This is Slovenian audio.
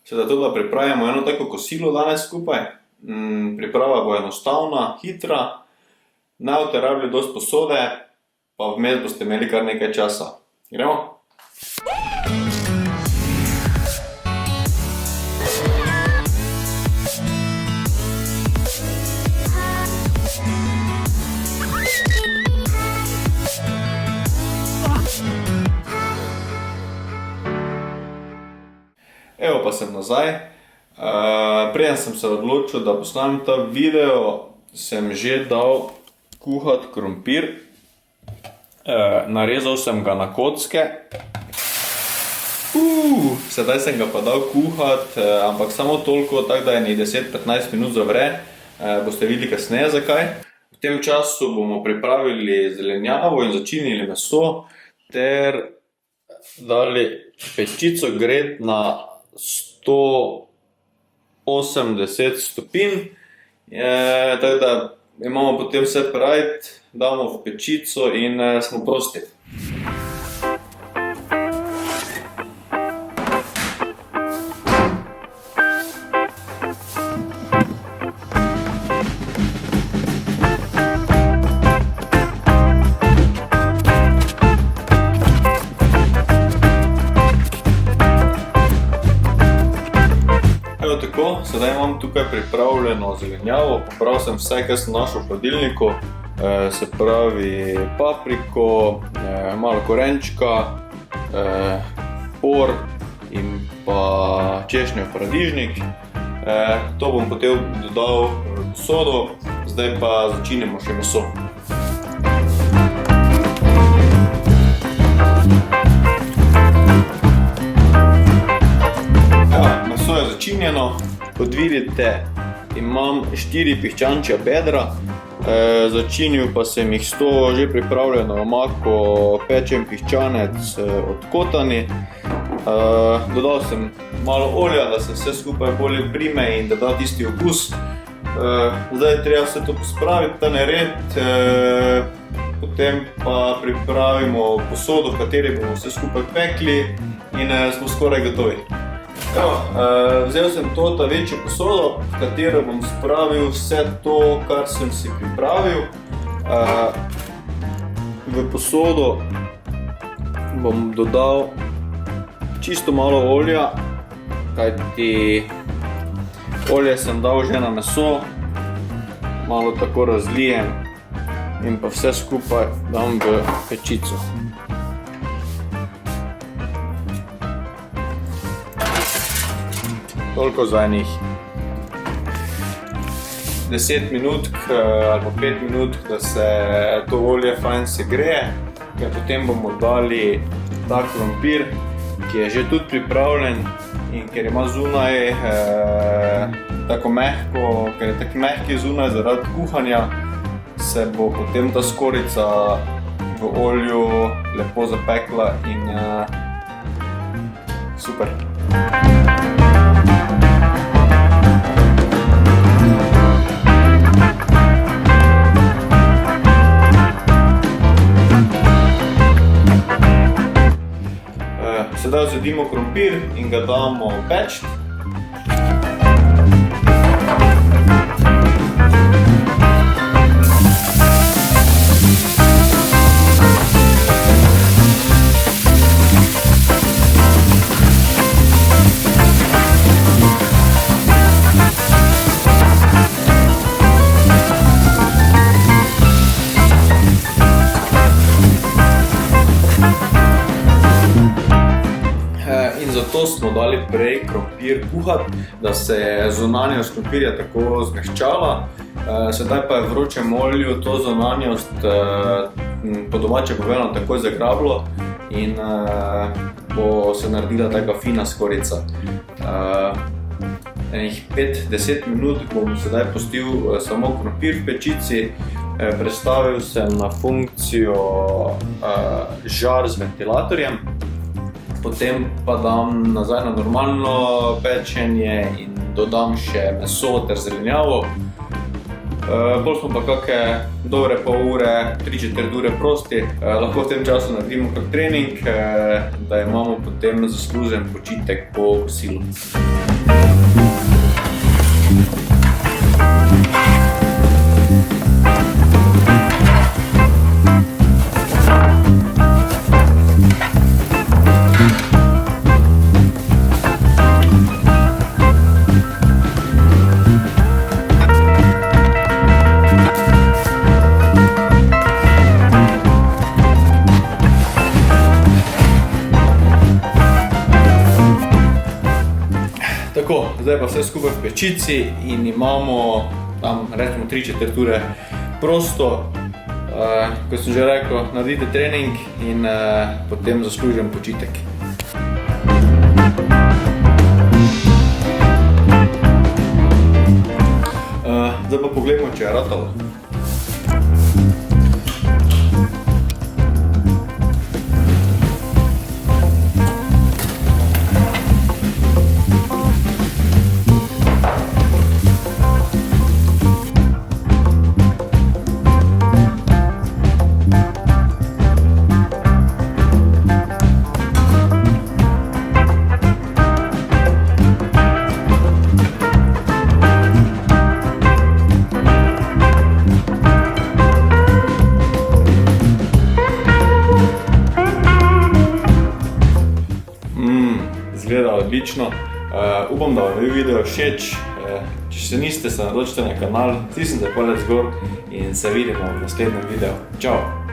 Sedaj to, da pripravimo eno tako kosilo danes skupaj. Priprava bo enostavna, hitra, ne boste rabili dosti posode, pa vmes boste imeli kar nekaj časa. Gremo? Evo pa sem nazaj. Preden sem se odločil, da posnamem ta video, sem že dal kuhati krompir. Narezal sem ga na kocke. Sedaj sem ga pa dal kuhati, ampak samo toliko, tako da je ni 10-15 minut zavre. Boste videli kasneje zakaj. V tem času bomo pripravili zelenjavo in začinili meso ter dali pečico greti na 180 stopinj. Tako da imamo potem vse praviti, damo v pečico in smo prosti. Evo tako, sedaj imam tukaj pripravljeno zelenjavo, pobral sem vse, kar sem našel v hladilniku, se pravi papriko, malo korenčka, por in pa češnjev paradižnik. To bom potem dodal v posodo, zdaj pa začinimo še meso. Meso je začinjeno, kot vidite imam 4 piščančja bedra, začinil pa sem jih s to že pripravljeno omako pečen piščanec od kotani. Dodal sem malo olja, da se vse skupaj bolje prime in da da tisti okus. Zdaj je treba vse to pospraviti, ta nered, potem pa pripravimo posodo, v kateri bomo vse skupaj pekli in smo skoraj gotovi. Vzel sem to večjo posodo, v katero bom spravil vse to, kar sem si pripravil. V posodo bom dodal čisto malo olja, kajti olje sem dal že na meso, malo tako razlijem in pa vse skupaj dam v pečico. Toliko za enih 10 minut ali 5 minut, da se to olje fajn segreje. Potem bomo dali ta krompir, ki je že tudi pripravljen in ker ima zunaj tako mehko, ker je tako mehki zunaj zaradi kuhanja, se bo potem ta skorjica v olju lepo zapekla in super. Sedaj vzedimo krompir in ga damo peči. Zato smo dali prej krompir kuhati, da se je zunanjost krompirja tako zmehčala. Sedaj pa je v vročem olju to zunanjost po domače povedano takoj zagrabilo in bo se naredila taka fina skorjica. Enih 5-10 minut bom sedaj pustil samo krompir v pečici, prestavil sem na funkcijo žar z ventilatorjem. Potem pa dam nazaj na normalno pečenje in dodam še meso ter zelenjavo. Bolj smo pa kakšne dobre pol ure, 3/4 ure prosti. Lahko v tem času naredimo kak trening, da imamo potem zaslužen počitek po kosilu. Tako, zdaj pa vse skupaj v pečici in imamo tam, recimo 3/4 ure prosto. Kot sem že rekel, naredite trening in potem zaslužen počitek. Zdaj pa pogledamo, če je ratalo. Izgleda odlično. Upam, da vam je video všeč. Če se niste, se naročite na kanal, stisnite palec gor in se vidimo v naslednjem videu. Čau!